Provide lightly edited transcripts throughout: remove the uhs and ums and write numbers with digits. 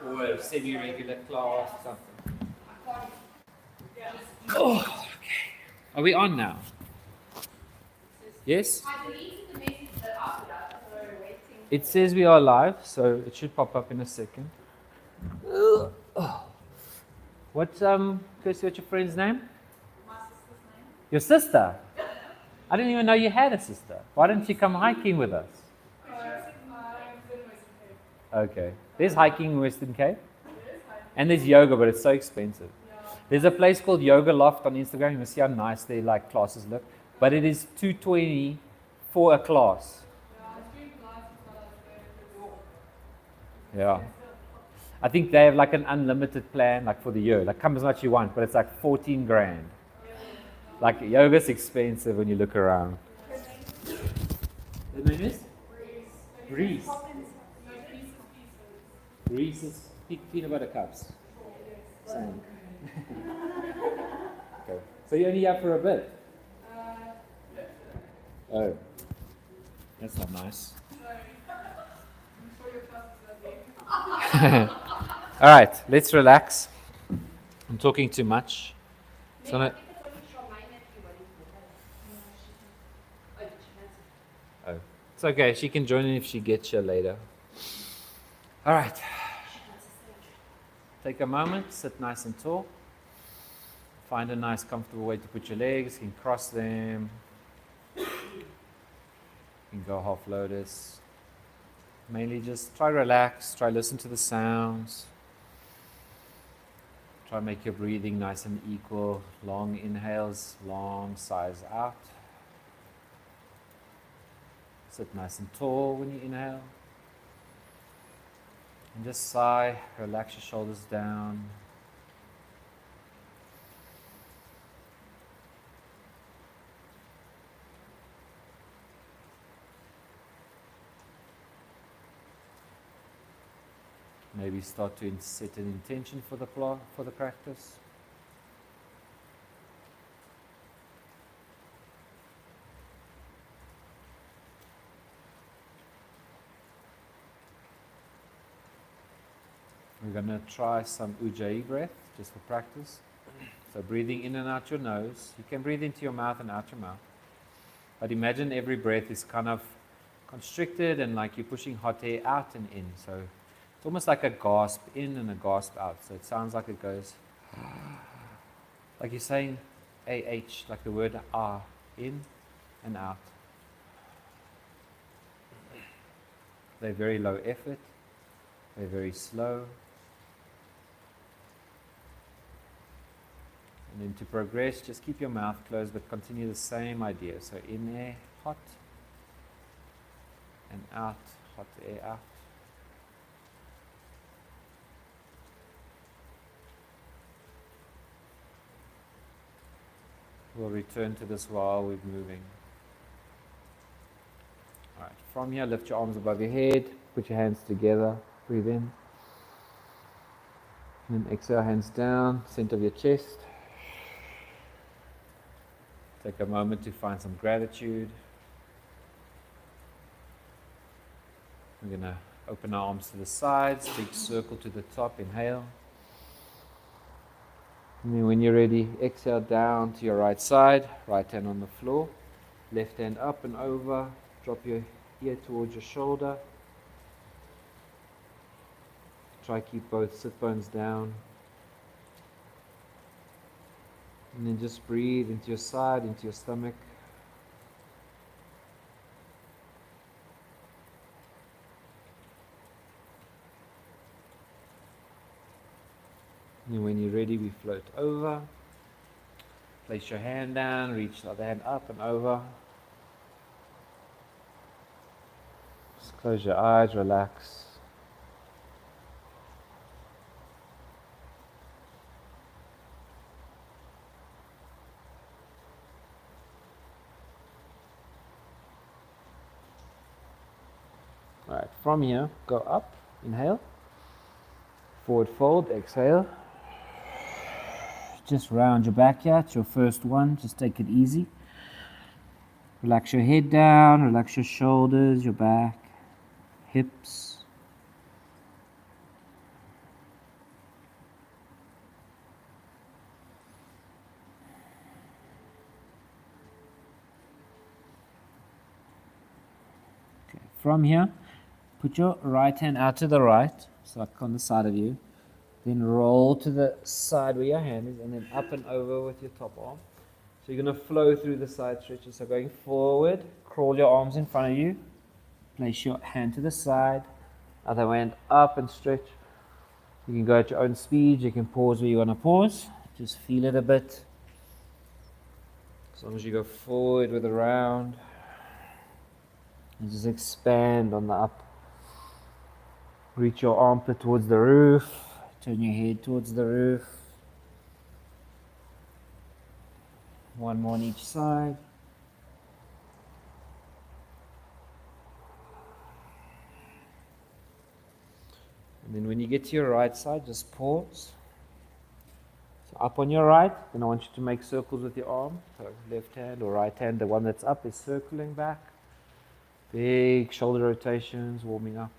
or a semi-regular class or something. Oh, okay. Are we on now? Yes? It says we are live, so it should pop up in a second. What's Kirsty, what's your friend's name? My sister's name. Your sister? I didn't even know you had a sister. Why didn't you come hiking with us? Okay. There's hiking in Western Cape. And there's yoga, but it's so expensive. There's a place called Yoga Loft on Instagram. You must see how nice their like classes look. But it is $220 for a class. Yeah. I think they have like an unlimited plan, like for the year. Like come as much as you want, but it's like 14 grand. Like yoga's expensive when you look around. The name is? Reese. Reese's peanut butter cups. Same. Okay. So you're only here for a bit? Oh. That's not nice. All right, let's relax. I'm talking too much. Oh, it's okay. She can join in if she gets here later. All right. Take a moment, sit nice and tall. Find a nice, comfortable way to put your legs. You can cross them. You can go half lotus. Mainly just try relax, try listen to the sounds. Try make your breathing nice and equal. Long inhales, long sighs out. Sit nice and tall when you inhale. And just sigh, relax your shoulders down. Maybe start to set an intention for the practice. We're going to try some Ujjayi breath just for practice. So breathing in and out your nose. You can breathe into your mouth and out your mouth. But imagine every breath is kind of constricted and like you're pushing hot air out and in. So it's almost like a gasp in and a gasp out. So it sounds like it goes, like you're saying AH, like the word ah, in and out. They're very low effort. They're very slow. And then to progress, just keep your mouth closed, but continue the same idea. So in air, hot, and out, hot air out. We'll return to this while we're moving. All right, from here, lift your arms above your head, put your hands together, breathe in. And then exhale, hands down, center of your chest. Take a moment to find some gratitude. We're going to open our arms to the sides, big circle to the top, inhale. And then when you're ready, exhale down to your right side, right hand on the floor, left hand up and over, drop your ear towards your shoulder. Try keep both sit bones down. And then just breathe into your side, into your stomach. And when you're ready, we float over. Place your hand down, reach the other hand up and over. Just close your eyes, relax. Alright, from here, go up, inhale. Forward fold, exhale. Just round your back here, it's your first one, just take it easy. Relax your head down, relax your shoulders, your back, hips. From here, put your right hand out to the right, so like on the side of you. Then roll to the side where your hand is, and then up and over with your top arm. So you're going to flow through the side stretches. So going forward, crawl your arms in front of you. Place your hand to the side, other hand up and stretch. You can go at your own speed. You can pause where you want to pause. Just feel it a bit. As long as you go forward with a round. And just expand on the up. Reach your armpit towards the roof. Turn your head towards the roof. One more on each side. And then when you get to your right side, just pause. So up on your right, then I want you to make circles with your arm. So left hand or right hand, the one that's up is circling back. Big shoulder rotations, warming up.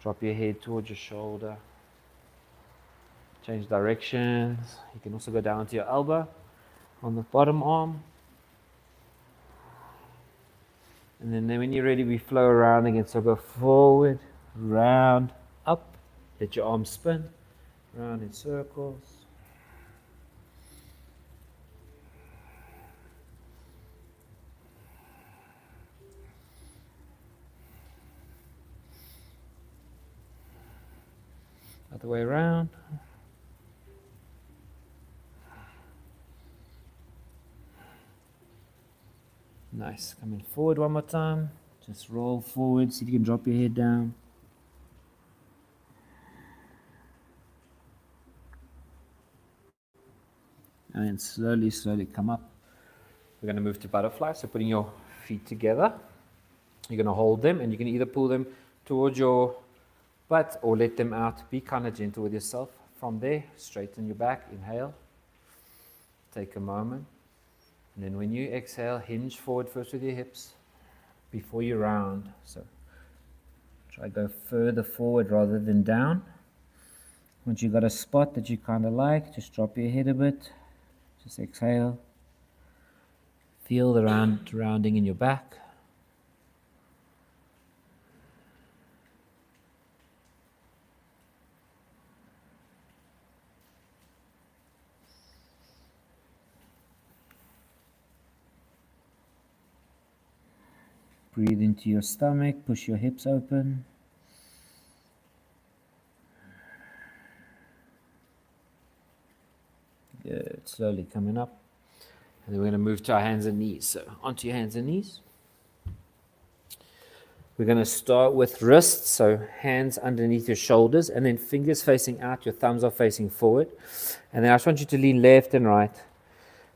Drop your head towards your shoulder. Change directions. You can also go down to your elbow on the bottom arm. And then when you're ready, we flow around again. So go forward, round, up. Let your arms spin, round in circles. Other way around. Nice. Coming forward one more time. Just roll forward. See if you can drop your head down. And then slowly, slowly come up. We're going to move to butterfly. So putting your feet together. You're going to hold them, and you can either pull them towards your butt or let them out. Be kind of gentle with yourself. From there, straighten your back. Inhale. Take a moment. And then when you exhale, hinge forward first with your hips before you round. So try to go further forward rather than down. Once you've got a spot that you kind of like, just drop your head a bit. Just exhale. Feel the rounding in your back. Breathe into your stomach, push your hips open. Good, slowly coming up. And then we're going to move to our hands and knees. So onto your hands and knees. We're going to start with wrists, so hands underneath your shoulders, and then fingers facing out, your thumbs are facing forward. And then I just want you to lean left and right.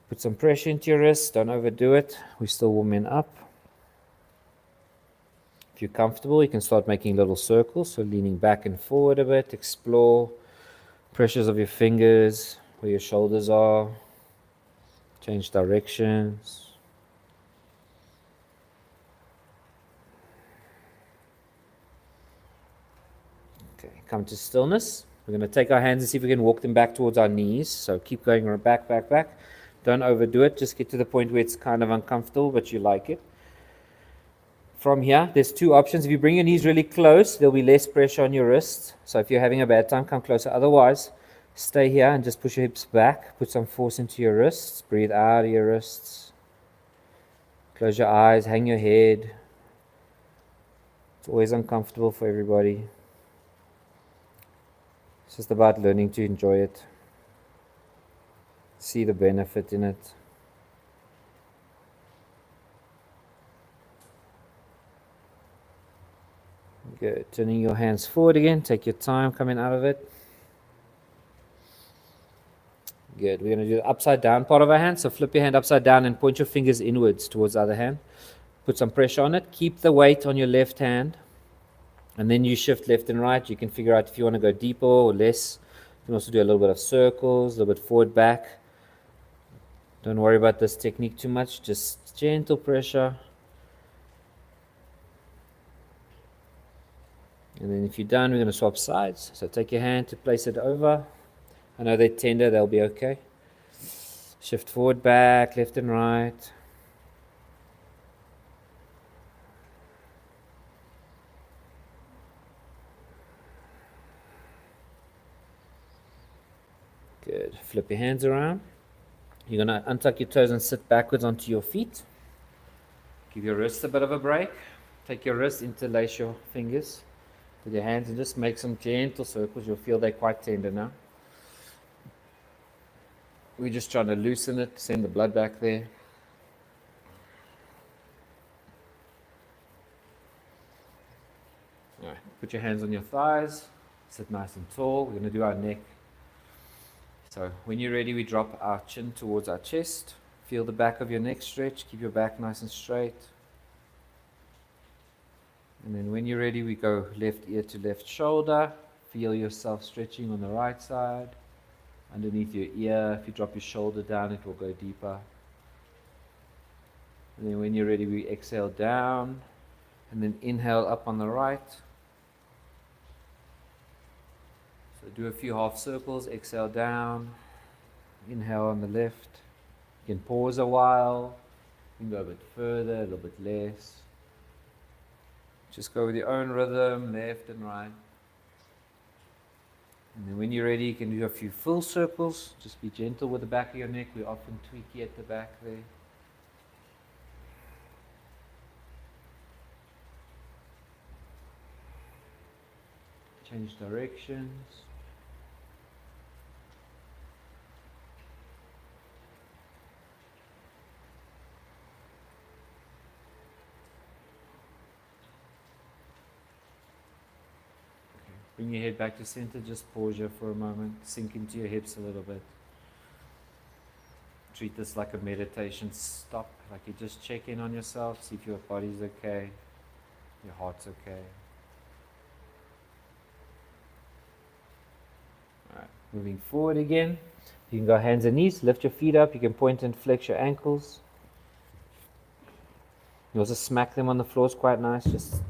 Put some pressure into your wrists, don't overdo it. We're still warming up. If you're comfortable, you can start making little circles, so leaning back and forward a bit, explore pressures of your fingers, where your shoulders are, change directions. Okay, come to stillness. We're going to take our hands and see if we can walk them back towards our knees, so keep going back, back, back. Don't overdo it, just get to the point where it's kind of uncomfortable, but you like it. From here, there's two options. If you bring your knees really close, there'll be less pressure on your wrists. So if you're having a bad time, come closer. Otherwise, stay here and just push your hips back. Put some force into your wrists. Breathe out of your wrists. Close your eyes, hang your head. It's always uncomfortable for everybody. It's just about learning to enjoy it. See the benefit in it. Good. Turning your hands forward again. Take your time coming out of it. Good. We're going to do the upside down part of our hand. So flip your hand upside down and point your fingers inwards towards the other hand. Put some pressure on it. Keep the weight on your left hand. And then you shift left and right. You can figure out if you want to go deeper or less. You can also do a little bit of circles, a little bit forward, back. Don't worry about this technique too much. Just gentle pressure. And then if you're done, we're going to swap sides. So take your hand to place it over. I know they're tender, they'll be okay. Shift forward, back, left and right. Good. Flip your hands around. You're going to untuck your toes and sit backwards onto your feet. Give your wrists a bit of a break. Take your wrists, interlace your fingers with your hands and just make some gentle circles. You'll feel they're quite tender now. We're just trying to loosen it, send the blood back there. All right, put your hands on your thighs, sit nice and tall. We're going to do our neck. So when you're ready, we drop our chin towards our chest. Feel the back of your neck stretch. Keep your back nice and straight. And then when you're ready, we go left ear to left shoulder. Feel yourself stretching on the right side. Underneath your ear, if you drop your shoulder down, it will go deeper. And then when you're ready, we exhale down. And then inhale up on the right. So do a few half circles, exhale down. Inhale on the left. You can pause a while. You can go a bit further, a little bit less. Just go with your own rhythm, left and right. And then when you're ready, you can do a few full circles. Just be gentle with the back of your neck. We often tweaky at the back there. Change directions. Bring your head back to center, just pause here for a moment, sink into your hips a little bit. Treat this like a meditation stop, like you just check in on yourself, see if your body's okay, your heart's okay. Alright, moving forward again. You can go hands and knees, lift your feet up, you can point and flex your ankles. You also smack them on the floor, it's quite nice, just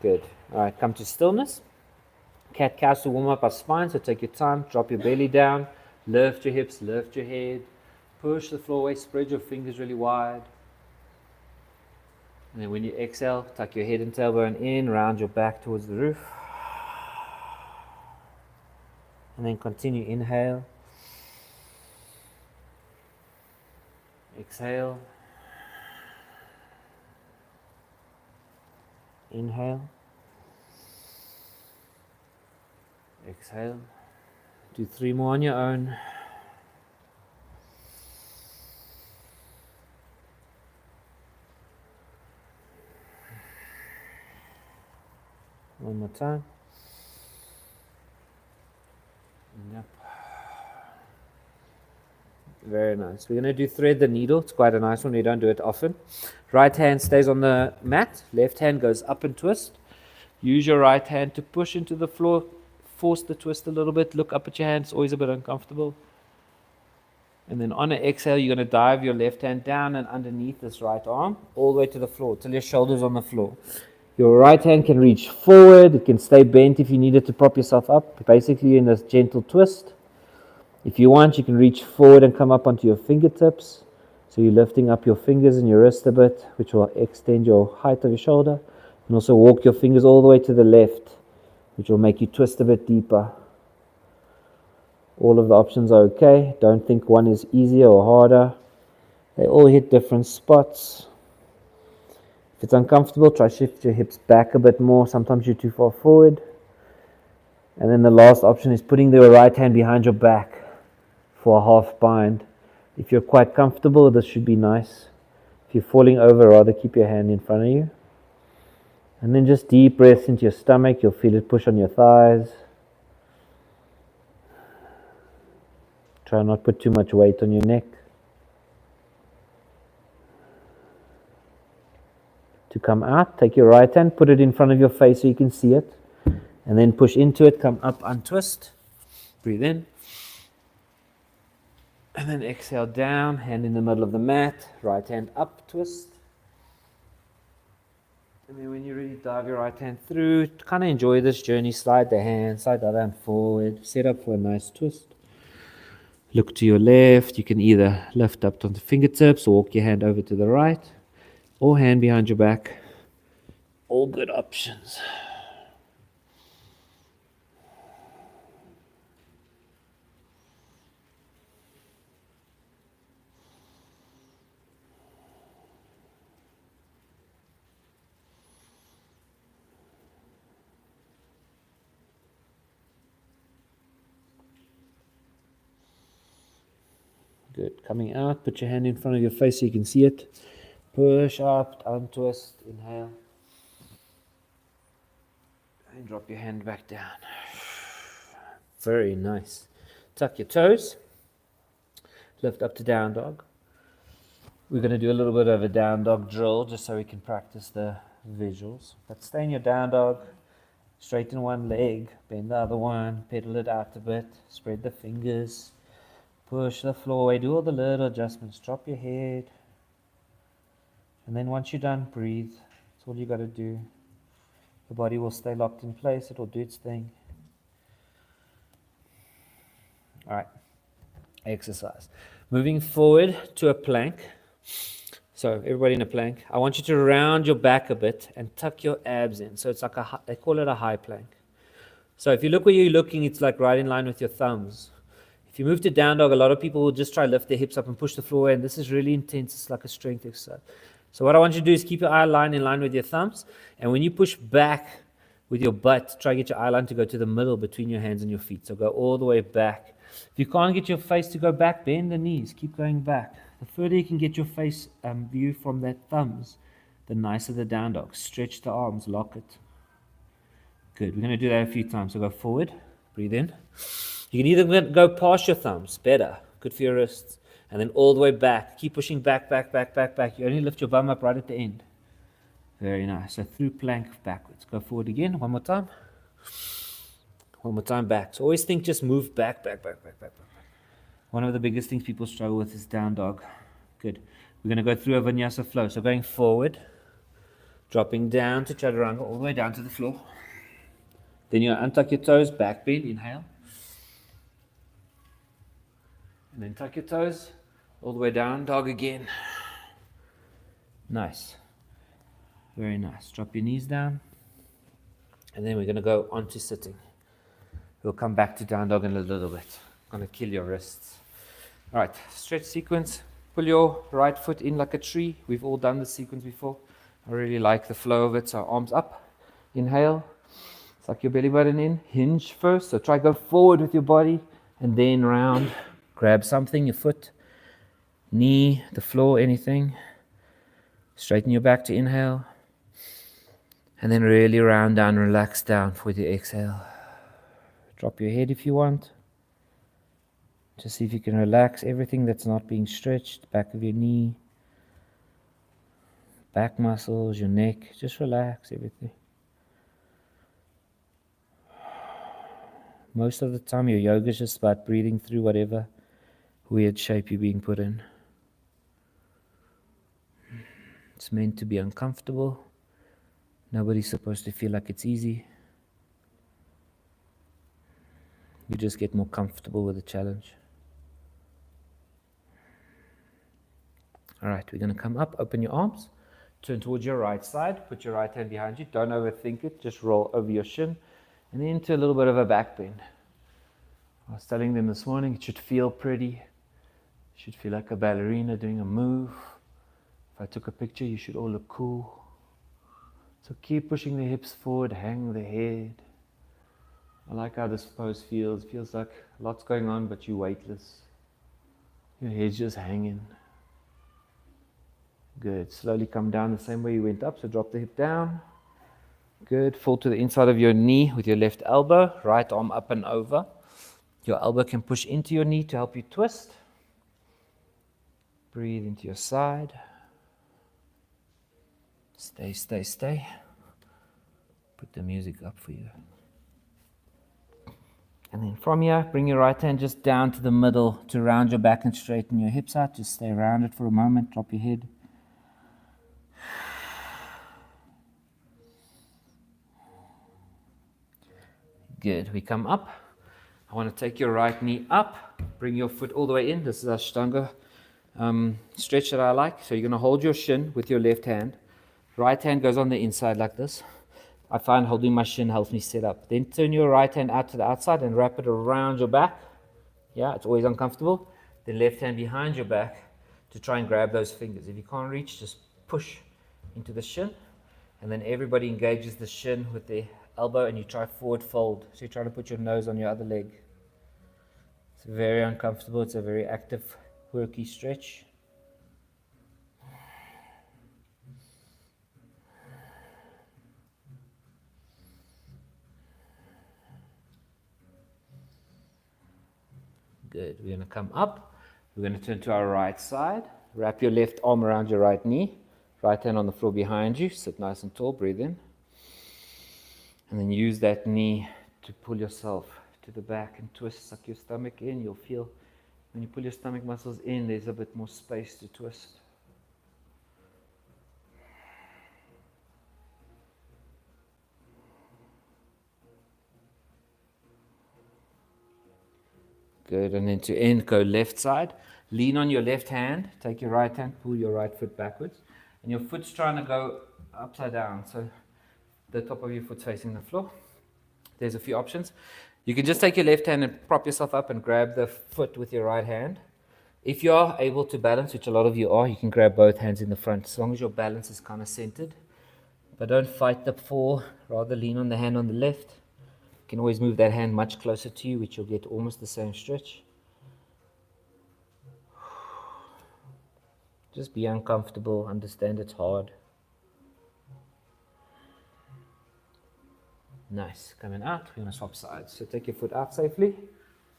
Good. Alright, come to stillness. Cat-cows to warm up our spine, so take your time, drop your belly down, lift your hips, lift your head, push the floor away, spread your fingers really wide. And then when you exhale, tuck your head and tailbone in, round your back towards the roof. And then continue, inhale. Exhale. Inhale. Exhale. Do 3 more on your own. One more time. Yep. Very nice. We're going to do thread the needle. It's quite a nice one. We don't do it often. Right hand stays on the mat. Left hand goes up and twist. Use your right hand to push into the floor. Force the twist a little bit. Look up at your hand. It's always a bit uncomfortable. And then on an exhale, you're going to dive your left hand down and underneath this right arm all the way to the floor till your shoulder's on the floor. Your right hand can reach forward. It can stay bent if you need it to prop yourself up. Basically in this gentle twist. If you want, you can reach forward and come up onto your fingertips. So you're lifting up your fingers and your wrist a bit, which will extend your height of your shoulder. And also walk your fingers all the way to the left, which will make you twist a bit deeper. All of the options are okay. Don't think one is easier or harder. They all hit different spots. If it's uncomfortable, try shift your hips back a bit more. Sometimes you're too far forward. And then the last option is putting the right hand behind your back for a half bind. If you're quite comfortable, this should be nice. If you're falling over, rather keep your hand in front of you. And then just deep breaths into your stomach. You'll feel it push on your thighs. Try not to put too much weight on your neck. To come out, take your right hand, put it in front of your face so you can see it. And then push into it, come up, untwist. Breathe in. And then exhale down, hand in the middle of the mat, right hand up, twist. And then when you're ready, dive your right hand through. Kind of enjoy this journey. Slide the hand, slide the other hand forward. Set up for a nice twist. Look to your left. You can either lift up on the fingertips or walk your hand over to the right. Or hand behind your back. All good options. Good. Coming out, put your hand in front of your face so you can see it. Push up, untwist, inhale. And drop your hand back down. Very nice. Tuck your toes. Lift up to down dog. We're going to do a little bit of a down dog drill just so we can practice the visuals. But stay in your down dog. Straighten one leg, bend the other one, pedal it out a bit, spread the fingers, push the floor away, do all the little adjustments, drop your head. And then once you're done, breathe. That's all you got to do. The body will stay locked in place, it will do its thing. Alright, exercise. Moving forward to a plank. So everybody in a plank. I want you to round your back a bit and tuck your abs in. So it's like they call it a high plank. So if you look where you're looking, it's like right in line with your thumbs. If you move to down dog, a lot of people will just try to lift their hips up and push the floor away, and this is really intense. It's like a strength exercise. So what I want you to do is keep your eye line in line with your thumbs, and when you push back with your butt, try to get your eye line to go to the middle between your hands and your feet. So go all the way back. If you can't get your face to go back, bend the knees. Keep going back. The further you can get your face view from that thumbs, the nicer the down dog. Stretch the arms, lock it. Good. We're going to do that a few times. So go forward, breathe in. You can either go past your thumbs, better, good for your wrists, and then all the way back. Keep pushing back, back, back, back, back. You only lift your bum up right at the end. Very nice. So through plank backwards. Go forward again. One more time. One more time back. So always think just move back, back, back, back, back, back. One of the biggest things people struggle with is down dog. Good. We're going to go through a vinyasa flow. So going forward, dropping down to chaturanga, all the way down to the floor. Then you untuck your toes, back bend, inhale. And then tuck your toes, all the way down, dog again. Nice. Very nice. Drop your knees down. And then we're going to go on to sitting. We'll come back to down dog in a little bit. I'm going to kill your wrists. All right, stretch sequence. Pull your right foot in like a tree. We've all done this sequence before. I really like the flow of it. So arms up. Inhale. Suck your belly button in. Hinge first. So try go forward with your body and then round. Grab something, your foot, knee, the floor, anything. Straighten your back to inhale. And then really round down, relax down for the exhale. Drop your head if you want. Just see if you can relax everything that's not being stretched. Back of your knee, back muscles, your neck. Just relax everything. Most of the time your yoga is just about breathing through whatever weird shape you're being put in. It's meant to be uncomfortable. Nobody's supposed to feel like it's easy. You just get more comfortable with the challenge. Alright, we're going to come up, open your arms, turn towards your right side, put your right hand behind you, don't overthink it, just roll over your shin, and then into a little bit of a back bend. I was telling them this morning, it should feel pretty, it should feel like a ballerina doing a move. If I took a picture, you should all look cool. So keep pushing the hips forward, hang the head. I like how this pose feels. It feels like lots going on, but you're weightless. Your head's just hanging. Good. Slowly come down the same way you went up. So drop the hip down. Good. Fall to the inside of your knee with your left elbow. Right arm up and over. Your elbow can push into your knee to help you twist. Breathe into your side. Stay, stay, stay. Put the music up for you. And then from here, bring your right hand just down to the middle to round your back and straighten your hips out. Just stay rounded for a moment. Drop your head. Good. We come up. I want to take your right knee up. Bring your foot all the way in. This is Ashtanga stretch that I like. So you're going to hold your shin with your left hand. Right hand goes on the inside like this. I find holding my shin helps me sit up. Then turn your right hand out to the outside and wrap it around your back. Yeah, it's always uncomfortable. Then left hand behind your back to try and grab those fingers. If you can't reach, just push into the shin. And then everybody engages the shin with their elbow and you try forward fold. So you try to put your nose on your other leg. It's very uncomfortable. It's a very active quirky stretch. Good. We're going to come up. We're going to turn to our right side. Wrap your left arm around your right knee. Right hand on the floor behind you. Sit nice and tall. Breathe in. And then use that knee to pull yourself to the back and twist. Suck your stomach in. You'll feel when you pull your stomach muscles in, there's a bit more space to twist. Good. And then to end, go left side. Lean on your left hand. Take your right hand. Pull your right foot backwards. And your foot's trying to go upside down. So the top of your foot's facing the floor. There's a few options. You can just take your left hand and prop yourself up and grab the foot with your right hand. If you are able to balance, which a lot of you are, you can grab both hands in the front, as long as your balance is kind of centered. But don't fight the fall. Rather lean on the hand on the left. You can always move that hand much closer to you, which you'll get almost the same stretch. Just be uncomfortable. Understand it's hard. Nice. Coming out. We're going to swap sides. So take your foot out safely.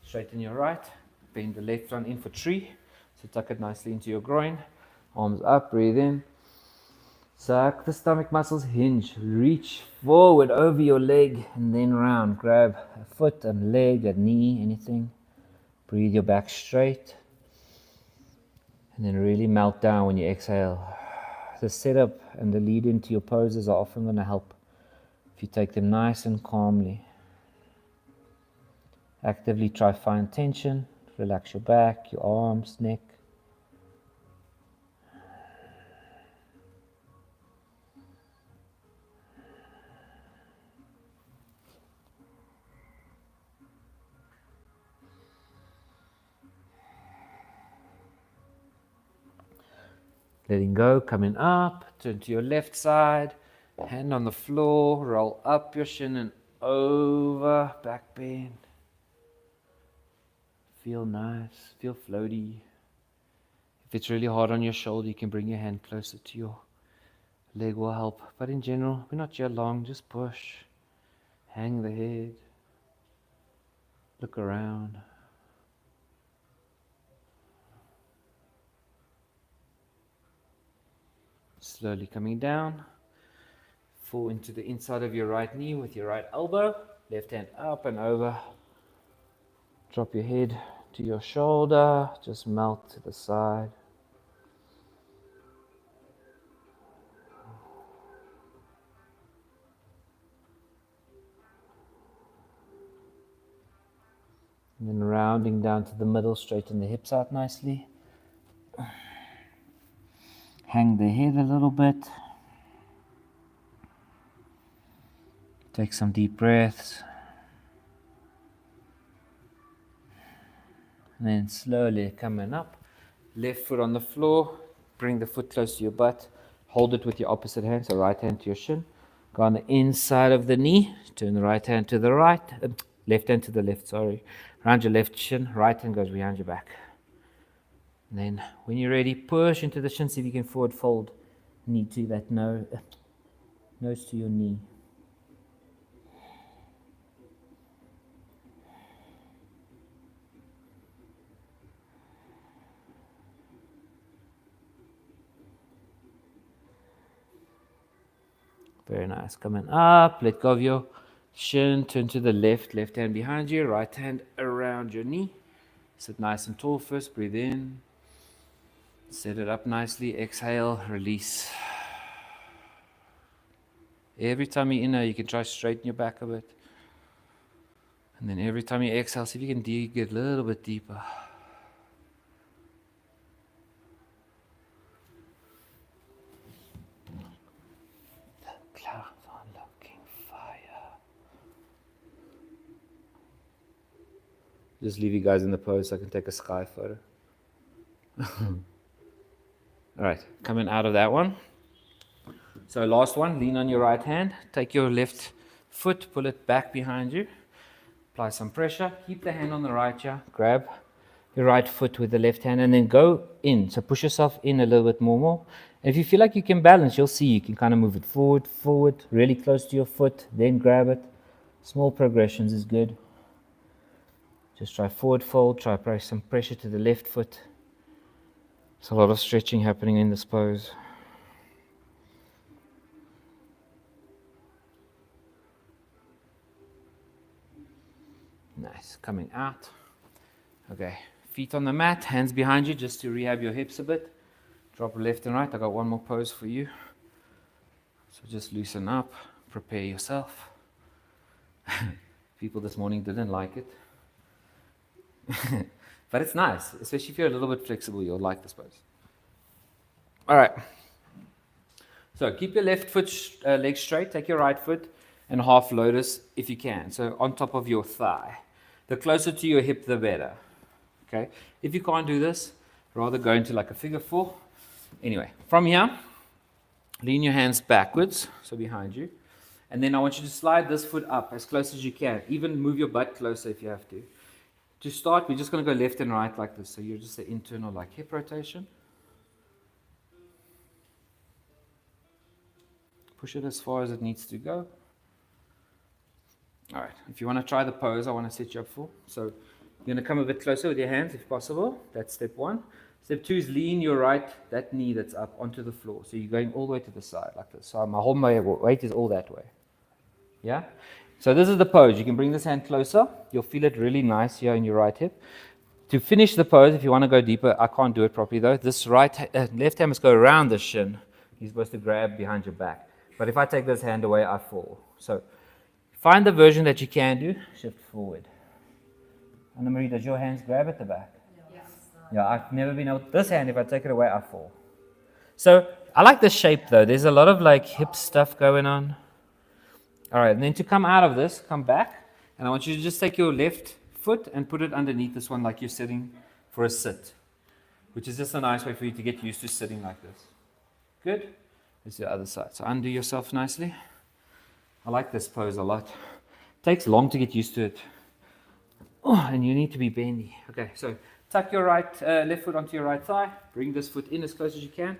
Straighten your right. Bend the left one in for tree. So tuck it nicely into your groin. Arms up. Breathe in. Suck the stomach muscles, hinge, reach forward over your leg and then round. Grab a foot, a leg, a knee, anything. Breathe your back straight. And then really melt down when you exhale. The setup and the lead into your poses are often going to help if you take them nice and calmly. Actively try to find tension. Relax your back, your arms, neck. Letting go, coming up, turn to your left side, hand on the floor, roll up your shin and over, back bend. Feel nice, feel floaty. If it's really hard on your shoulder, you can bring your hand closer to your leg, will help. But in general, we're not here long, just push, hang the head, look around. Slowly coming down, fall into the inside of your right knee with your right elbow, left hand up and over. Drop your head to your shoulder, just melt to the side. And then rounding down to the middle, straighten the hips out nicely. Hang the head a little bit. Take some deep breaths. And then slowly coming up. Left foot on the floor. Bring the foot close to your butt. Hold it with your opposite hand, so right hand to your shin. Go on the inside of the knee. Turn the right hand to the right. Left hand to the left, sorry. Round your left shin. Right hand goes behind your back. And then when you're ready, push into the shin. See if you can forward fold knee to that nose to your knee. Very nice. Coming up, let go of your shin, turn to the left hand behind you, right hand around your knee. Sit nice and tall first, breathe in. Set it up nicely, exhale, release. Every time you inhale, you can try to straighten your back a bit. And then every time you exhale, see if you can dig a little bit deeper. The clouds are looking fire. Just leave you guys in the pose so I can take a sky photo. All right, coming out of that one. So last one, lean on your right hand. Take your left foot, pull it back behind you. Apply some pressure. Keep the hand on the right here. Grab your right foot with the left hand, and then go in. So push yourself in a little bit more. And if you feel like you can balance, you'll see you can kind of move it forward, really close to your foot, then grab it. Small progressions is good. Just try forward fold, try apply some pressure to the left foot. There's a lot of stretching happening in this pose. Nice, coming out. Okay, feet on the mat, hands behind you just to rehab your hips a bit. Drop left and right. I got one more pose for you. So just loosen up, prepare yourself. People this morning didn't like it. But it's nice, especially if you're a little bit flexible, you'll like this pose. All right. So keep your left foot leg straight, take your right foot and half lotus if you can. So on top of your thigh. The closer to your hip, the better. Okay. If you can't do this, rather go into like a figure 4. Anyway, from here, lean your hands backwards, so behind you. And then I want you to slide this foot up as close as you can. Even move your butt closer if you have to. To start, we're just going to go left and right like this. So you're just an internal like hip rotation. Push it as far as it needs to go. All right, if you want to try the pose I want to set you up for. So you're going to come a bit closer with your hands if possible. That's step 1. Step 2 is lean your right, that knee that's up onto the floor. So you're going all the way to the side like this. So my whole weight is all that way. Yeah? So this is the pose. You can bring this hand closer. You'll feel it really nice here in your right hip. To finish the pose, if you want to go deeper, I can't do it properly though. This left hand must go around the shin. You're supposed to grab behind your back. But if I take this hand away, I fall. So find the version that you can do. Shift forward. Anna Marie, does your hands grab at the back? Yes. Yeah, I've never been able. This hand, if I take it away, I fall. So I like the shape though. There's a lot of like hip stuff going on. All right, and then to come out of this, come back, and I want you to just take your left foot and put it underneath this one like you're sitting for a sit, which is just a nice way for you to get used to sitting like this. Good? It's the other side. So undo yourself nicely. I like this pose a lot. It takes long to get used to it. Oh, and you need to be bendy. Okay, so tuck your left foot onto your right thigh. Bring this foot in as close as you can.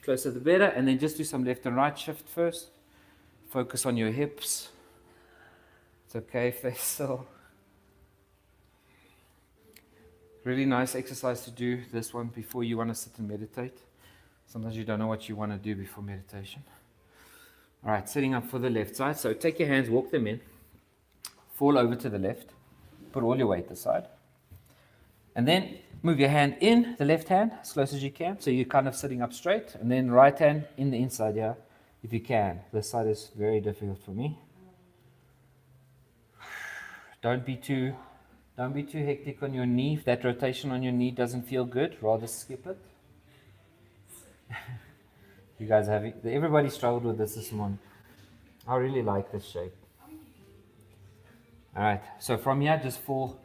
Closer the better. And then just do some left and right shift first. Focus on your hips. It's okay, face still. Really nice exercise to do this one before you want to sit and meditate. Sometimes you don't know what you want to do before meditation. All right, setting up for the left side. So take your hands, walk them in. Fall over to the left. Put all your weight aside. And then move your hand in, the left hand, as close as you can. So you're kind of sitting up straight. And then right hand in the inside here. If you can. This side is very difficult for me. Don't be too hectic on your knee. If that rotation on your knee doesn't feel good, rather skip it. You guys have it. Everybody struggled with this morning. I really like this shape. All right. So from here, just fall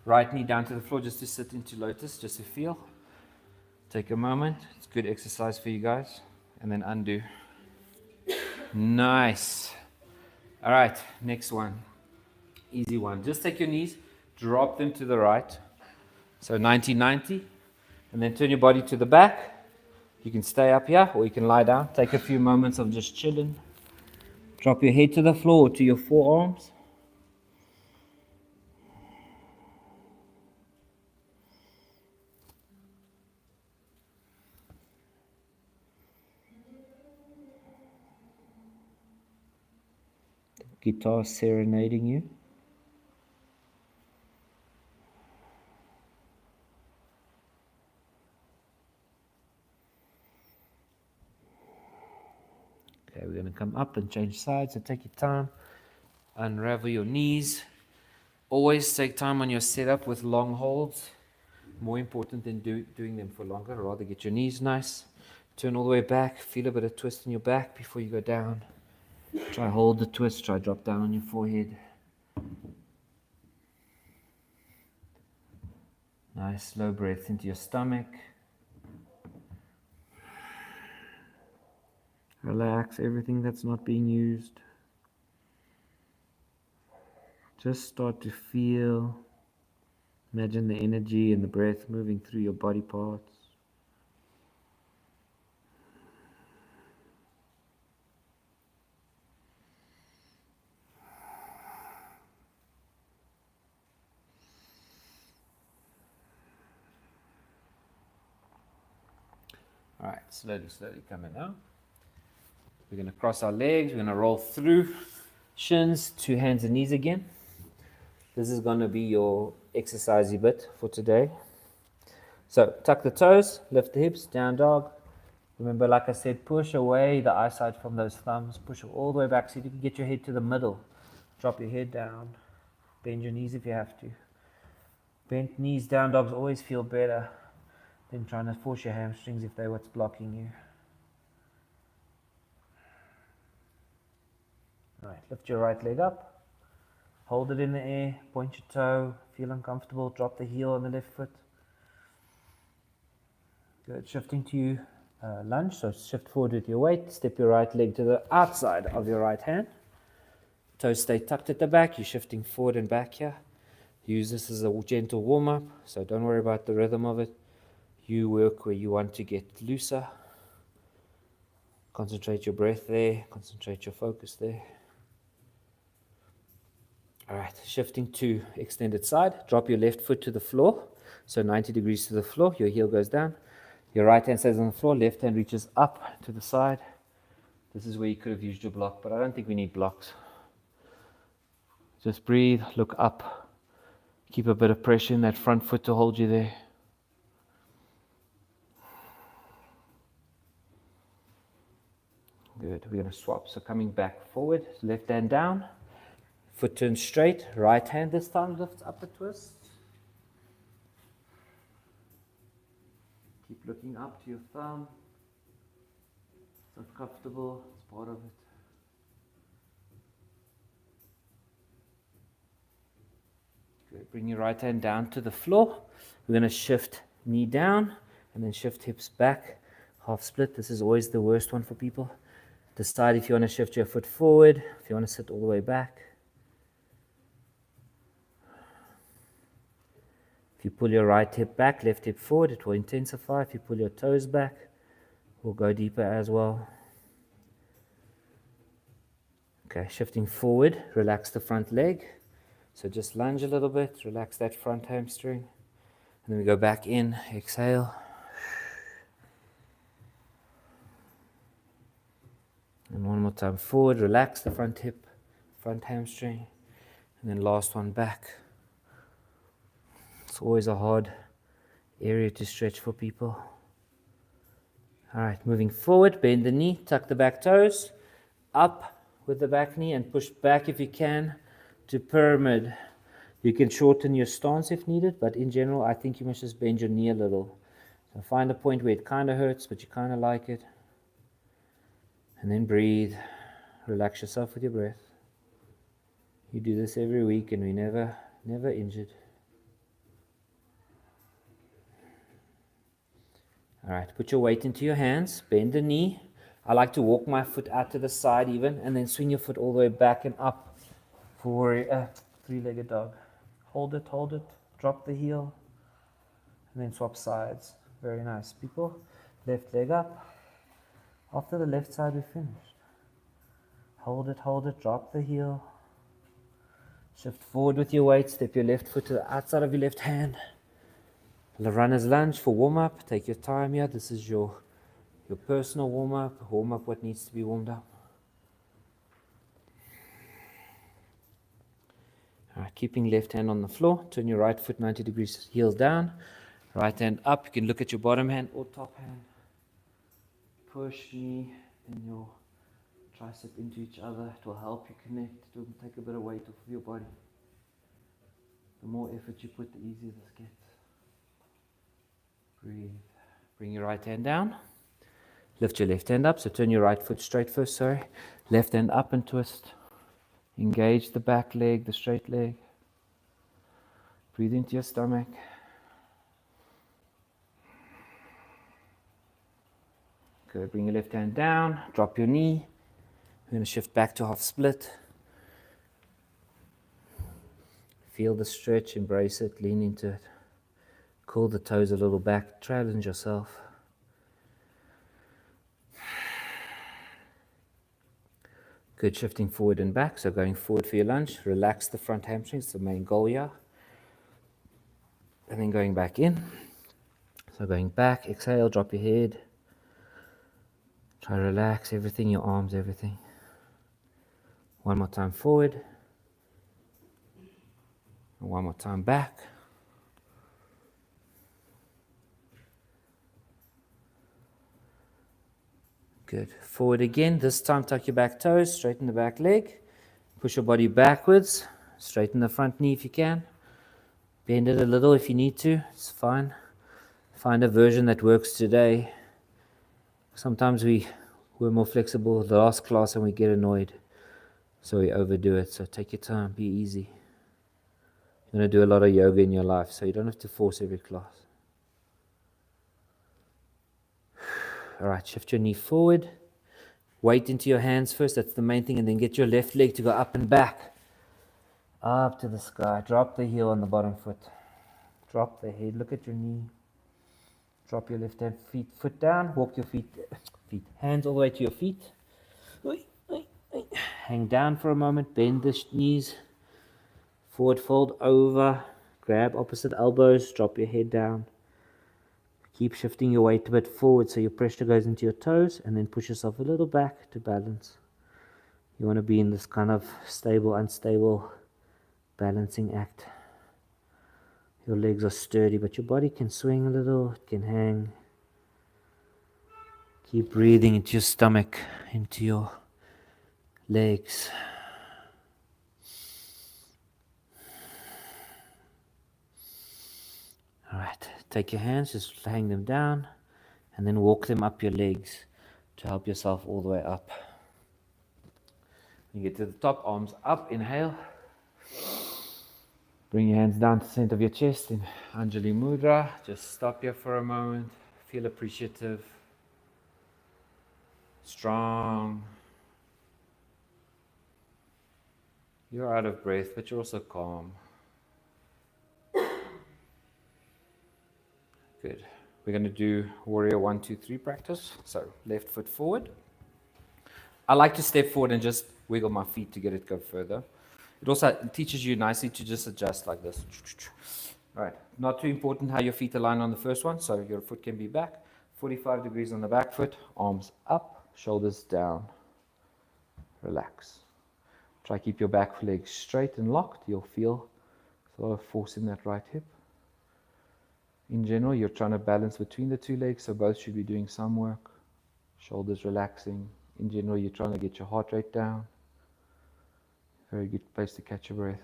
right knee down to the floor, just to sit into lotus, just to feel. Take a moment. It's good exercise for you guys. And then undo. Nice. All right, next one. Easy one. Just take your knees, drop them to the right. So 90-90. And then turn your body to the back. You can stay up here or you can lie down. Take a few moments of just chilling. Drop your head to the floor, to your forearms. Guitar serenading you. Okay, we're going to come up and change sides. So take your time. Unravel your knees. Always take time on your setup with long holds. More important than doing them for longer. Rather get your knees nice. Turn all the way back. Feel a bit of twist in your back before you go down. Try hold the twist, try drop down on your forehead. Nice slow breath into your stomach. Relax everything that's not being used. Just start to feel Imagine the energy and the breath moving through your body parts. All right, slowly coming out. We're going to cross our legs. We're going to roll through. Shins to hands and knees again. This is going to be your exercisey bit for today. So tuck the toes, lift the hips, down dog. Remember, like I said, push away the eyesight from those thumbs. Push it all the way back so you can get your head to the middle. Drop your head down. Bend your knees if you have to. Bent knees, down dogs always feel better than trying to force your hamstrings if they're what's blocking you. All right, lift your right leg up. Hold it in the air. Point your toe. Feel uncomfortable. Drop the heel on the left foot. Good. Shifting to lunge. So shift forward with your weight. Step your right leg to the outside of your right hand. Toes stay tucked at the back. You're shifting forward and back here. Use this as a gentle warm-up. So don't worry about the rhythm of it. You work where you want to get looser. Concentrate your breath there. Concentrate your focus there. All right, shifting to extended side. Drop your left foot to the floor. So 90 degrees to the floor. Your heel goes down. Your right hand stays on the floor. Left hand reaches up to the side. This is where you could have used your block, but I don't think we need blocks. Just breathe, look up. Keep a bit of pressure in that front foot to hold you there. Good. We're going to swap. So coming back forward, left hand down. Foot turns straight. Right hand this time lifts up a twist. Keep looking up to your thumb. It's uncomfortable. It's part of it. Good. Bring your right hand down to the floor. We're going to shift knee down and then shift hips back. Half split. This is always the worst one for people. Decide if you want to shift your foot forward, if you want to sit all the way back. If you pull your right hip back, left hip forward, it will intensify. If you pull your toes back, it will go deeper as well. Okay, shifting forward, relax the front leg. So just lunge a little bit, relax that front hamstring. And then we go back in, exhale. And one more time forward, relax the front hip, front hamstring. And then last one back. It's always a hard area to stretch for people. All right, moving forward, bend the knee, tuck the back toes, up with the back knee and push back if you can to pyramid. You can shorten your stance if needed, but in general, I think you must just bend your knee a little. So find a point where it kind of hurts, but you kind of like it. And then breathe. Relax yourself with your breath. You do this every week and we're never injured. All right, put your weight into your hands, bend the knee. I like to walk my foot out to the side even, and then swing your foot all the way back and up for a three-legged dog. Hold it, drop the heel, and then swap sides. Very nice, people. Left leg up. After the left side, we're finished. Hold it, drop the heel. Shift forward with your weight, step your left foot to the outside of your left hand. The runner's lunge for warm-up. Take your time here. This is your personal warm-up. Warm up what needs to be warmed up. All right, keeping left hand on the floor. Turn your right foot 90 degrees, heels down. Right hand up. You can look at your bottom hand or top hand. Push knee and your tricep into each other. It will help you connect. It will take a bit of weight off of your body. The more effort you put, the easier this gets. Breathe. Bring your right hand down. Lift your left hand up. So turn your right foot straight first, Left hand up and twist. Engage the back leg, the straight leg. Breathe into your stomach. Good. Bring your left hand down. Drop your knee. We're going to shift back to half split. Feel the stretch, embrace it, lean into it. Curl the toes a little back, challenge yourself. Good, shifting forward and back, so going forward for your lunge. Relax the front hamstrings, the main goal here. And then going back in. So going back, exhale, drop your head. Try to relax everything, your arms, everything. One more time forward. And one more time back. Good. Forward again. This time tuck your back toes, straighten the back leg. Push your body backwards. Straighten the front knee if you can. Bend it a little if you need to. It's fine. Find a version that works today. Sometimes we're more flexible the last class and we get annoyed. So we overdo it. So take your time. Be easy. You're going to do a lot of yoga in your life, so you don't have to force every class. All right, shift your knee forward. Weight into your hands first, that's the main thing, and then get your left leg to go up and back. Up to the sky. Drop the heel on the bottom foot. Drop the head, look at your knee. Drop your left hand, foot down. Walk your feet, hands all the way to your feet. Hang down for a moment, bend the knees. Forward fold over. Grab opposite elbows, drop your head down. Keep shifting your weight a bit forward so your pressure goes into your toes, and then push yourself a little back to balance. You want to be in this kind of stable, unstable balancing act. Your legs are sturdy, but your body can swing a little, it can hang. Keep breathing into your stomach, into your legs. All right, take your hands, just hang them down, and then walk them up your legs to help yourself all the way up. When you get to the top, arms up, inhale. Bring your hands down to the center of your chest in Anjali Mudra. Just stop here for a moment. Feel appreciative, strong. You're out of breath, but you're also calm. Good. We're going to do warrior 1, 2, 3 practice. So left foot forward. I like to step forward and just wiggle my feet to get it go further. It also teaches you nicely to just adjust like this. All right. Not too important how your feet align on the first one. So your foot can be back. 45 degrees on the back foot. Arms up. Shoulders down. Relax. Try to keep your back legs straight and locked. You'll feel a lot of force in that right hip. In general, you're trying to balance between the two legs, so both should be doing some work. Shoulders relaxing. In general, you're trying to get your heart rate down. Very good place to catch your breath.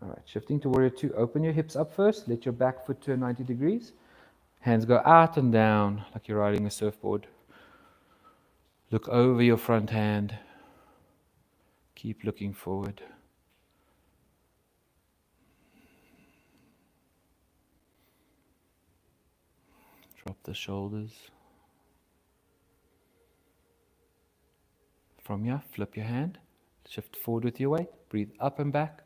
All right, shifting to warrior 2. Open your hips up first. Let your back foot turn 90 degrees. Hands go out and down like you're riding a surfboard. Look over your front hand. Keep looking forward. Drop the shoulders. From here, flip your hand. Shift forward with your weight. Breathe up and back.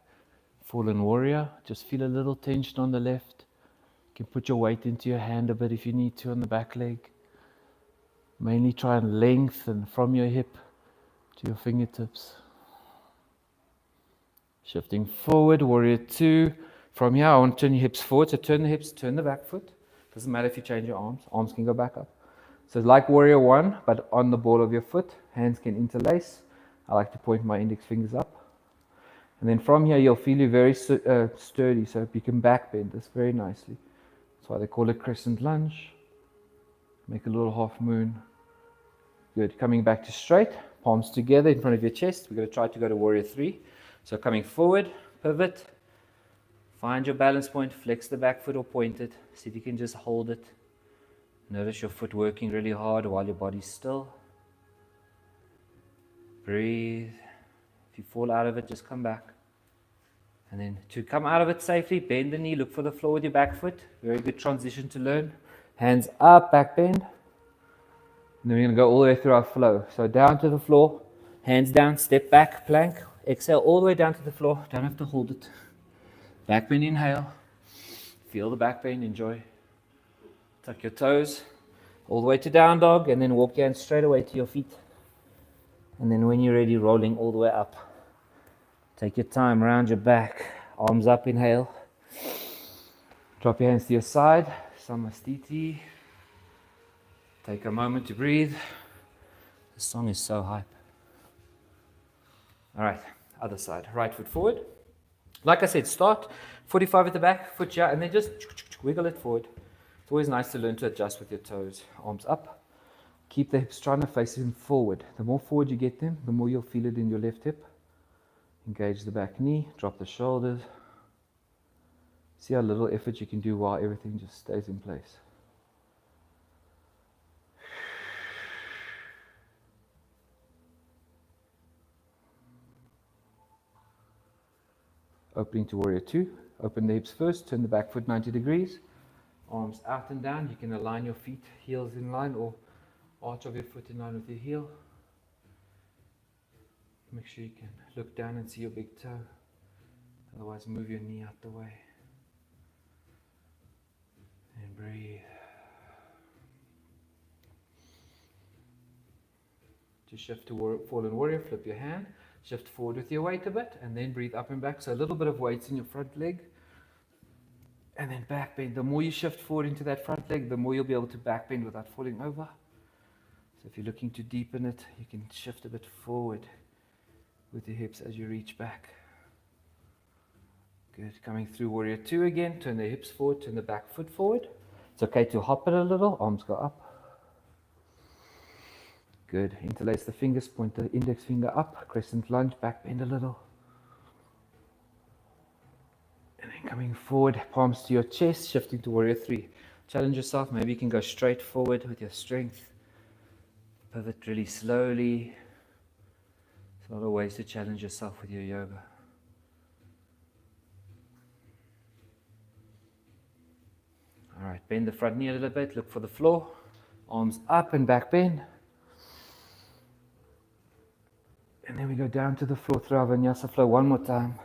Fallen warrior. Just feel a little tension on the left. You can put your weight into your hand a bit if you need to on the back leg. Mainly try and lengthen from your hip to your fingertips. Shifting forward, warrior 2. From here, I want to turn your hips forward. So turn the hips, turn the back foot. Doesn't matter if you change your arms. Arms can go back up. So like warrior 1, but on the ball of your foot. Hands can interlace. I like to point my index fingers up. And then from here, you'll feel you very sturdy. So you can back bend this very nicely. That's why they call it crescent lunge. Make a little half moon. Good. Coming back to straight. Palms together in front of your chest. We're going to try to go to warrior 3. So coming forward, pivot, find your balance point, flex the back foot or point it. See if you can just hold it. Notice your foot working really hard while your body's still. Breathe. If you fall out of it, just come back. And then to come out of it safely, bend the knee, look for the floor with your back foot. Very good transition to learn. Hands up, back bend. And then we're going to go all the way through our flow. So down to the floor, hands down, step back, plank. Exhale all the way down to the floor. Don't have to hold it. Back bend, inhale. Feel the back bend, enjoy. Tuck your toes all the way to down dog, and then walk your hands straight away to your feet. And then when you're ready, rolling all the way up. Take your time, round your back, arms up, inhale. Drop your hands to your side, Samastiti. Take a moment to breathe. This song is so hype. All right, other side. Right foot forward. Like I said, start 45 at the back, foot here, and then just wiggle it forward. It's always nice to learn to adjust with your toes. Arms up. Keep the hips trying to face them forward. The more forward you get them, the more you'll feel it in your left hip. Engage the back knee, drop the shoulders. See how little effort you can do while everything just stays in place. Opening to warrior two. Open the hips first, turn the back foot 90 degrees. Arms out and down. You can align your feet, heels in line, or arch of your foot in line with your heel. Make sure you can look down and see your big toe. Otherwise, move your knee out the way. And breathe. To shift to fallen warrior, flip your hand. Shift forward with your weight a bit, and then breathe up and back. So a little bit of weight in your front leg. And then back bend. The more you shift forward into that front leg, the more you'll be able to back bend without falling over. So if you're looking to deepen it, you can shift a bit forward with your hips as you reach back. Good. Coming through warrior two again. Turn the hips forward, turn the back foot forward. It's okay to hop it a little. Arms go up. Good. Interlace the fingers, point the index finger up, crescent lunge, back bend a little. And then coming forward, palms to your chest, shifting to warrior three. Challenge yourself. Maybe you can go straight forward with your strength. Pivot really slowly. There's a lot of ways to challenge yourself with your yoga. All right, bend the front knee a little bit, look for the floor. Arms up and back bend. And then we go down to the floor through our vinyasa flow one more time.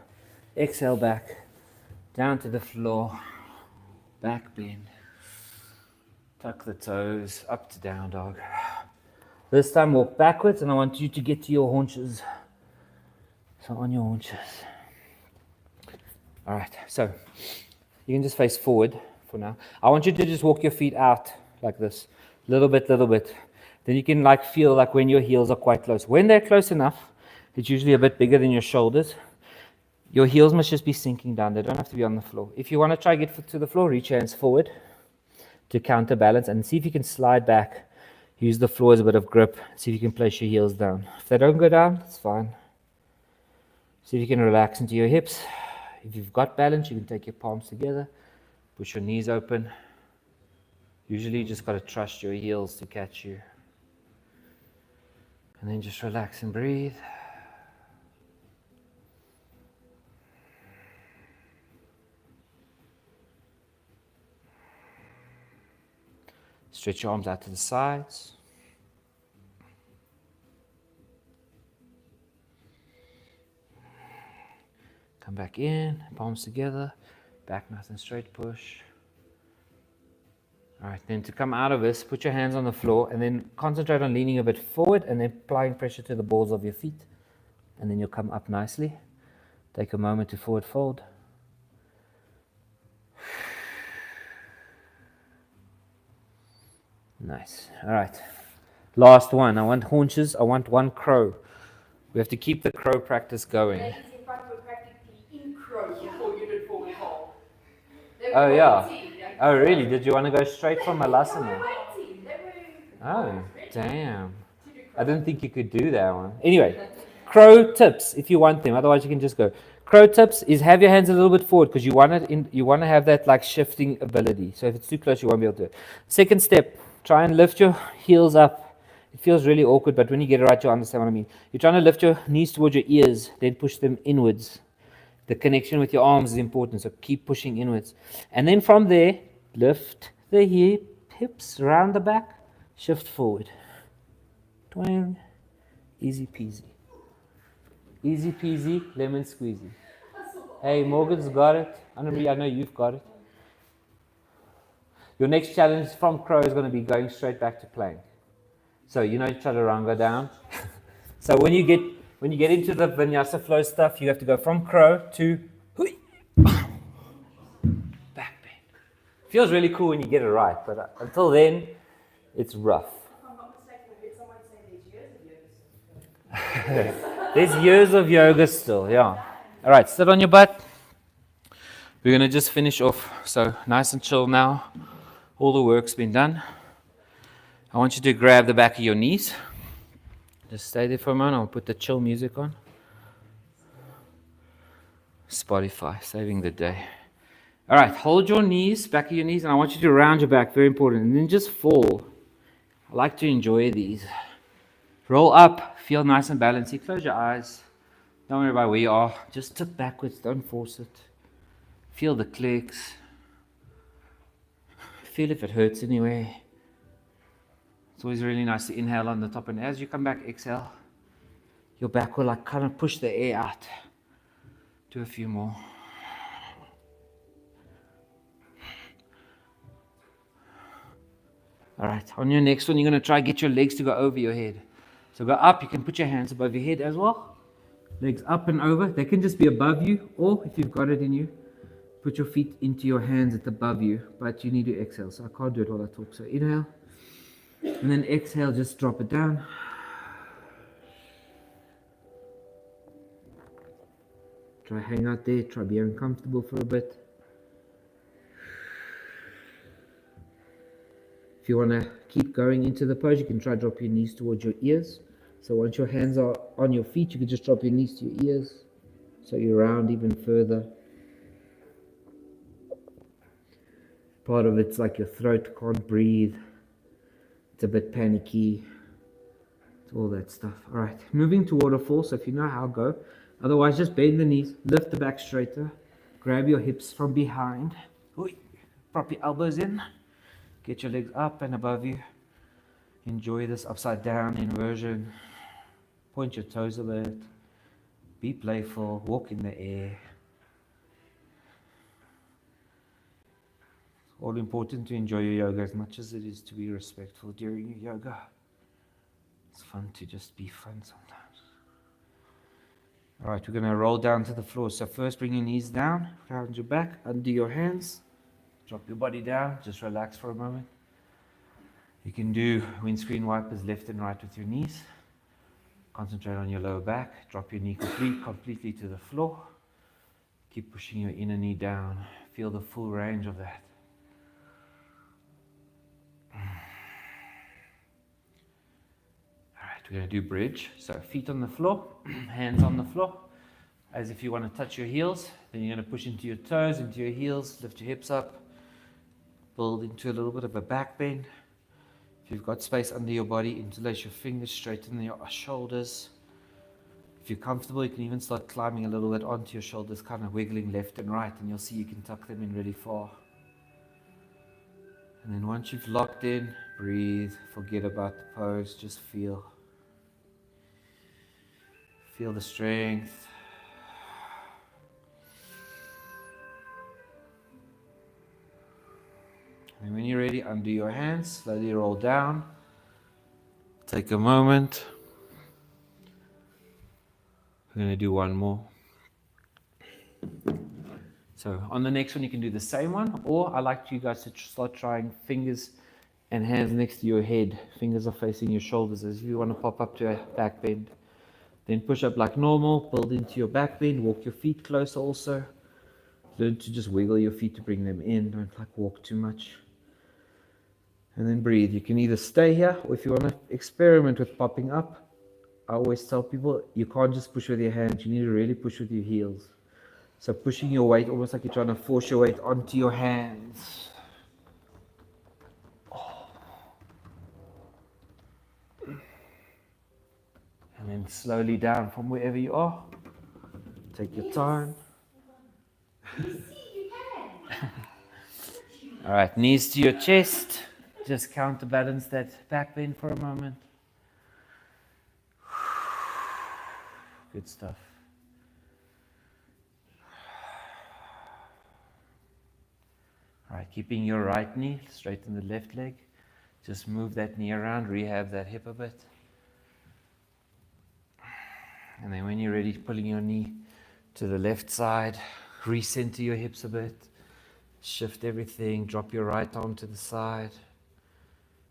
Exhale back, down to the floor, back bend. Tuck the toes, up to down dog. This time walk backwards, and I want you to get to your haunches. So on your haunches. All right, so you can just face forward for now. I want you to just walk your feet out like this, little bit. Then you can feel like when your heels are quite close. When they're close enough, it's usually a bit bigger than your shoulders. Your heels must just be sinking down. They don't have to be on the floor. If you want to try get to the floor, reach your hands forward to counterbalance and see if you can slide back. Use the floor as a bit of grip. See if you can place your heels down. If they don't go down, it's fine. See if you can relax into your hips. If you've got balance, you can take your palms together. Push your knees open. Usually you just got to trust your heels to catch you. And then just relax and breathe. Stretch your arms out to the sides. Come back in, palms together, back nice and straight, push. All right, then to come out of this, put your hands on the floor and then concentrate on leaning a bit forward and then applying pressure to the balls of your feet. And then you'll come up nicely. Take a moment to forward fold. Nice. All right. Last one. I want haunches. I want one crow. We have to keep the crow practice going. Ladies in front were practically in crow before you did forward fold. Oh, yeah. Oh, really? Did you want to go straight from Malasana? Oh, damn. I didn't think you could do that one. Anyway, crow tips if you want them. Otherwise, you can just go. Crow tips is have your hands a little bit forward because you want to have that shifting ability. So if it's too close, you won't be able to do it. Second step. Try and lift your heels up. It feels really awkward, but when you get it right, you'll understand what I mean. You're trying to lift your knees towards your ears, then push them inwards. The connection with your arms is important, so keep pushing inwards. And then from there, lift the hips around the back, shift forward. Twang. Easy peasy. Easy peasy, lemon squeezy. Hey, Morgan's got it. Annemarie, I know you've got it. Your next challenge from crow is going to be going straight back to plank. So chaturanga down. So when you get into the vinyasa flow stuff, you have to go from crow to hui, back bend. Feels really cool when you get it right, but until then, it's rough. If I'm not mistaken, I heard someone say there's years of yoga. There's years of yoga still, yeah. All right, sit on your butt. We're going to just finish off. So nice and chill now. All the work's been done. I want you to grab the back of your knees. Just stay there for a moment. I'll put the chill music on. Spotify, saving the day. All right, hold your knees, back of your knees, and I want you to round your back, very important. And then just fall. I like to enjoy these. Roll up, feel nice and balanced. You close your eyes. Don't worry about where you are. Just tip backwards, don't force it. Feel the clicks. Feel if it hurts anyway. It's always really nice to inhale on the top, and as you come back, exhale. Your back will kind of push the air out. Do a few more. All right, on your next one, you're going to try get your legs to go over your head. So go up, you can put your hands above your head as well. Legs up and over. They can just be above you, or if you've got it in you, put your feet into your hands at above you, but you need to exhale. So I can't do it while I talk. So inhale, and then exhale, just drop it down. Try hang out there, try be uncomfortable for a bit. If you want to keep going into the pose, you can try drop your knees towards your ears. So once your hands are on your feet, you can just drop your knees to your ears. So you round even further. Part of it's like your throat can't breathe. It's a bit panicky. It's all that stuff. All right, moving to waterfall. So if you know how, go. Otherwise, just bend the knees, lift the back straighter, grab your hips from behind. Prop your elbows in. Get your legs up and above you. Enjoy this upside down inversion. Point your toes a bit. Be playful. Walk in the air. It's all important to enjoy your yoga as much as it is to be respectful during your yoga. It's fun to just be fun sometimes. All right, we're going to roll down to the floor. So first bring your knees down, round your back, undo your hands. Drop your body down, just relax for a moment. You can do windscreen wipers left and right with your knees. Concentrate on your lower back. Drop your knee completely to the floor. Keep pushing your inner knee down. Feel the full range of that. Alright, we're going to do bridge. So feet on the floor, hands on the floor. As if you want to touch your heels. Then you're going to push into your toes, into your heels. Lift your hips up. Build into a little bit of a back bend. If you've got space under your body, interlace your fingers, straighten your shoulders. If you're comfortable, you can even start climbing a little bit onto your shoulders, kind of wiggling left and right, and you'll see you can tuck them in really far. And then once you've locked in, breathe, forget about the pose, just feel. Feel the strength. And when you're ready, undo your hands, slowly roll down. Take a moment. We're going to do one more. So on the next one, you can do the same one, or I like you guys to start trying fingers and hands next to your head. Fingers are facing your shoulders as if you want to pop up to a back bend. Then push up like normal, build into your back bend, walk your feet closer also. Learn to just wiggle your feet to bring them in, don't walk too much. And then breathe. You can either stay here, or if you want to experiment with popping up, I always tell people, you can't just push with your hands, you need to really push with your heels. So pushing your weight, almost like you're trying to force your weight onto your hands. And then slowly down from wherever you are. Take your time. All right, knees to your chest. Just counterbalance that back bend for a moment. Good stuff. All right, keeping your right knee, straighten the left leg. Just move that knee around, rehab that hip a bit. And then when you're ready, pulling your knee to the left side, recenter your hips a bit. Shift everything, drop your right arm to the side.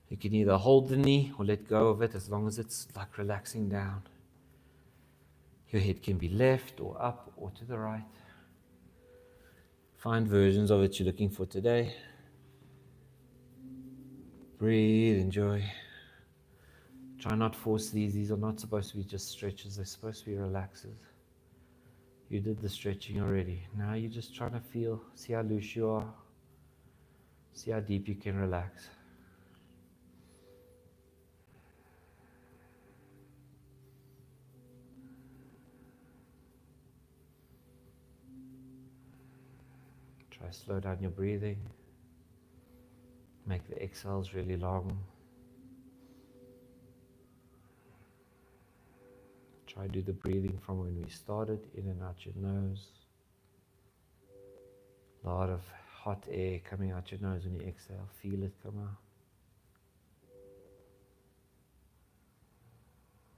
You can either hold the knee or let go of it as long as it's like relaxing down. Your head can be left or up or to the right. Find versions of it you're looking for today. Breathe, enjoy. Try not force these. These are not supposed to be just stretches. They're supposed to be relaxes. You did the stretching already. Now you're just trying to feel, see how loose you are. See how deep you can relax. Try slow down your breathing. Make the exhales really long. Try do the breathing from when we started, in and out your nose. A lot of hot air coming out your nose when you exhale. Feel it come out.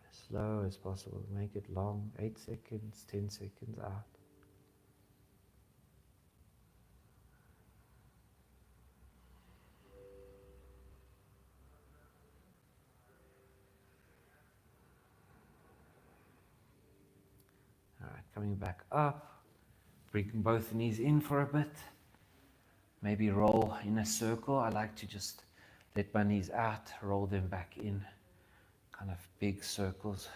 As slow as possible. Make it long. 8 seconds, 10 seconds out. Alright, coming back up. Bring both knees in for a bit. Maybe roll in a circle. I like to just let my knees out, roll them back in. Kind of big circles.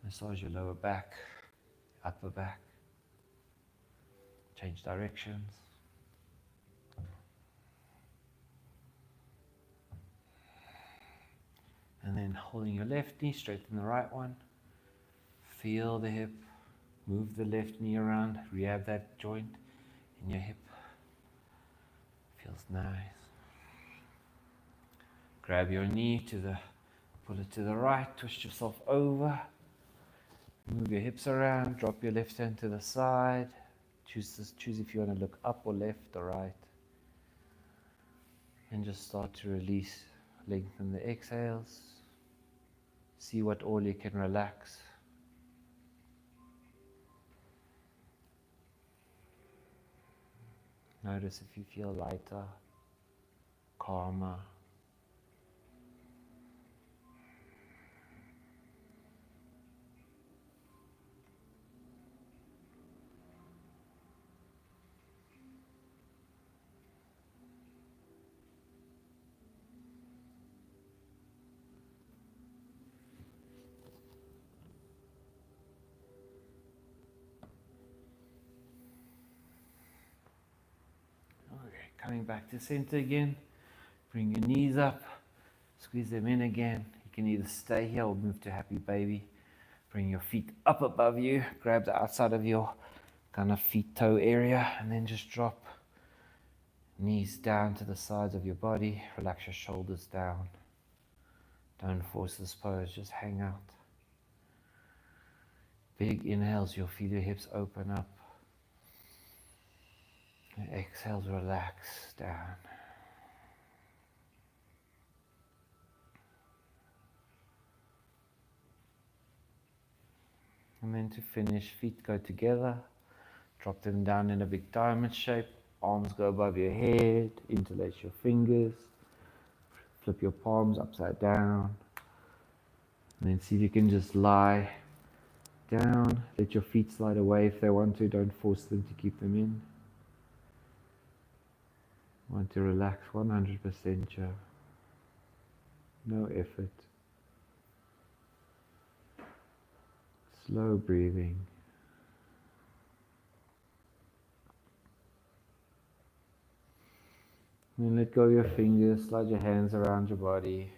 Massage your lower back, upper back. Change directions. And then holding your left knee, straighten the right one. Feel the hip. Move the left knee around. Rehab that joint in your hip. Feels nice. Grab your knee pull it to the right. Twist yourself over. Move your hips around. Drop your left hand to the side. Choose if you want to look up or left or right. And just start to release. Lengthen the exhales. See what all you can relax. Notice if you feel lighter, calmer. Coming back to center again. Bring your knees up. Squeeze them in again. You can either stay here or move to happy baby. Bring your feet up above you. Grab the outside of your kind of feet toe area. And then just drop knees down to the sides of your body. Relax your shoulders down. Don't force this pose. Just hang out. Big inhales. You'll feel your hips open up. Exhales, relax down. And then to finish, feet go together. Drop them down in a big diamond shape. Arms go above your head. Interlace your fingers. Flip your palms upside down. And then see if you can just lie down. Let your feet slide away if they want to. Don't force them to keep them in. Want to relax 100%, Joe. No effort. Slow breathing. And then let go of your fingers, slide your hands around your body.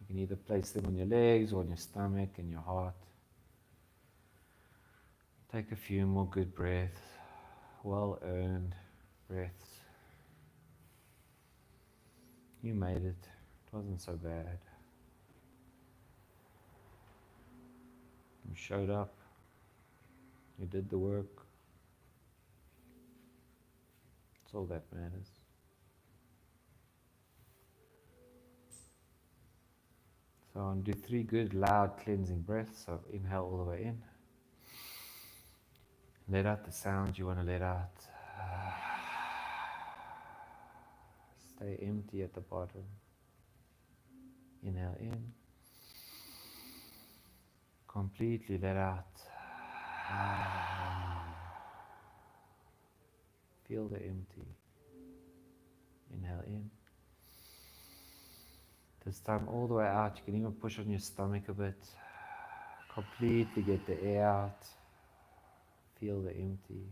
You can either place them on your legs or on your stomach and your heart. Take a few more good breaths, well-earned breaths. You made it. It wasn't so bad. You showed up. You did the work. That's all that matters. So I'll do 3 good, loud, cleansing breaths. So inhale all the way in. Let out the sound you want to let out. Stay empty at the bottom. Inhale in. Completely let out. Feel the empty. Inhale in. This time all the way out. You can even push on your stomach a bit. Completely get the air out. Feel the empty.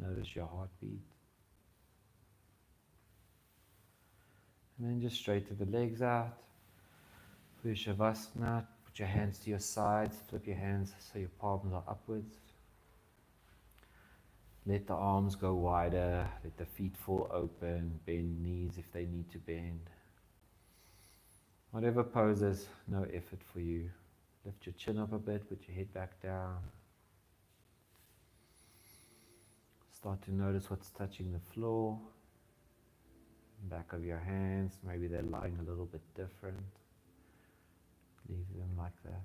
Notice your heartbeat. And then just straighten the legs out. For your Shavasana, put your hands to your sides, flip your hands so your palms are upwards. Let the arms go wider, let the feet fall open, bend knees if they need to bend. Whatever poses, no effort for you. Lift your chin up a bit, put your head back down. Start to notice what's touching the floor. Back of your hands, maybe they're lying a little bit different. Leave them like that.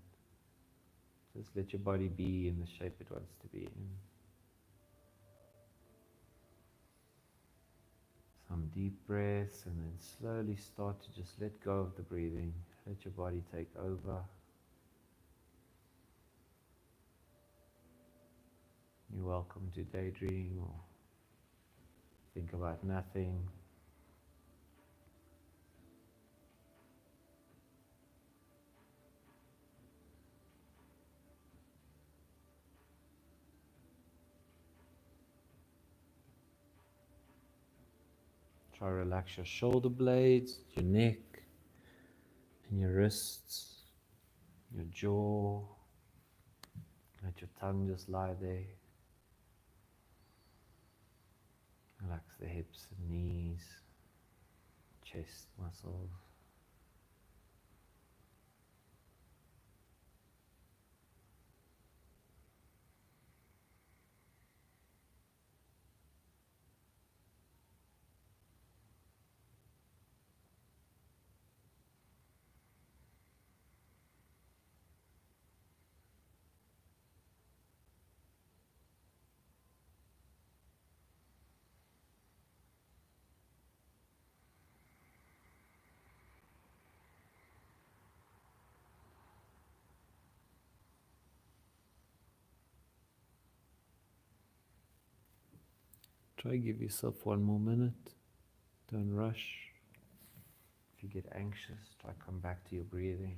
Just let your body be in the shape it wants to be in. Some deep breaths, and then slowly start to just let go of the breathing. Let your body take over. You're welcome to daydream or think about nothing. Try to relax your shoulder blades, your neck, and your wrists, your jaw. Let your tongue just lie there. Relax the hips and knees, chest muscles. Try give yourself 1 more minute. Don't rush. If you get anxious, try come back to your breathing.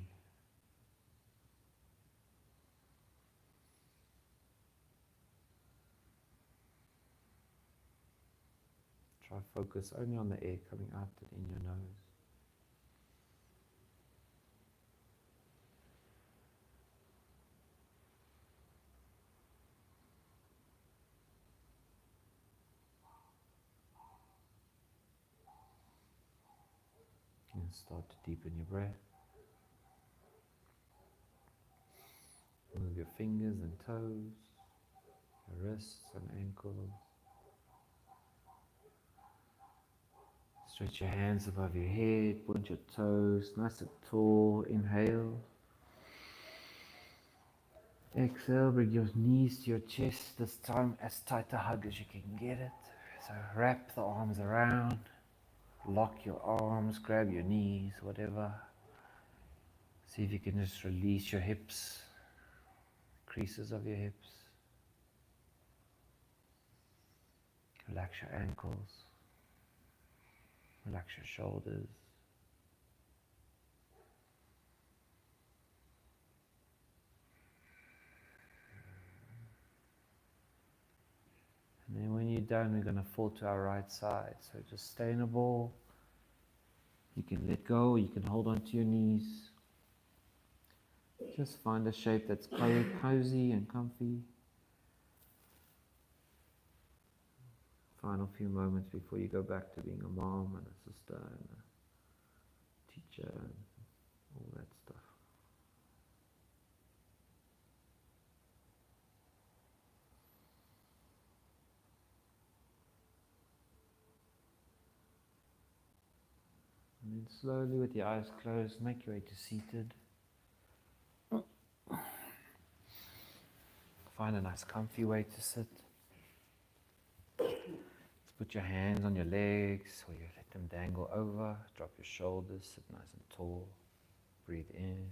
Try focus only on the air coming out and in your nose. And start to deepen your breath. Move your fingers and toes, your wrists and ankles. Stretch your hands above your head, point your toes nice and tall. Inhale. Exhale, bring your knees to your chest, this time as tight a hug as you can get it. So wrap the arms around, lock your arms, grab your knees, whatever. See if you can just release your hips, creases of your hips. Relax your ankles, relax your shoulders. And then when you're done, we're going to fall to our right side. So just stay in a ball. You can let go, you can hold on to your knees. Just find a shape that's cozy and comfy. Final few moments before you go back to being a mom and a sister and a teacher and all that stuff. And slowly with your eyes closed, make your way to seated. Find a nice comfy way to sit. Just put your hands on your legs or you let them dangle over. Drop your shoulders, sit nice and tall. Breathe in,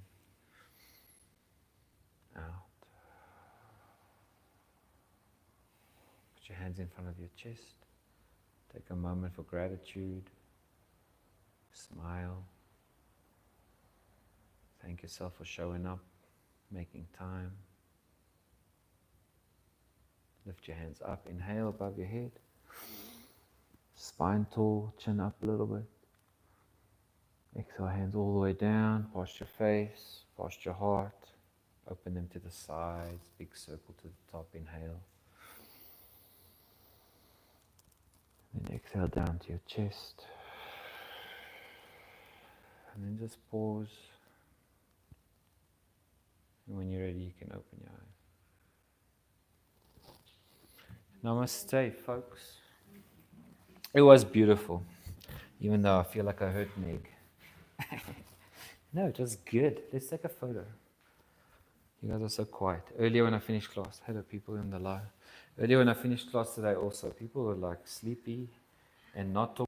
out. Put your hands in front of your chest. Take a moment for gratitude. Smile. Thank yourself for showing up, making time. Lift your hands up. Inhale above your head. Spine tall, chin up a little bit. Exhale, hands all the way down, past your face, past your heart. Open them to the sides, big circle to the top. Inhale. Then exhale down to your chest. And then just pause. And when you're ready, you can open your eyes. Namaste, folks. It was beautiful, even though I feel like I hurt Meg. No, it was good. Let's take a photo. You guys are so quiet. Earlier when I finished class, hello people in the live. Earlier when I finished class today also, people were like sleepy and not talking.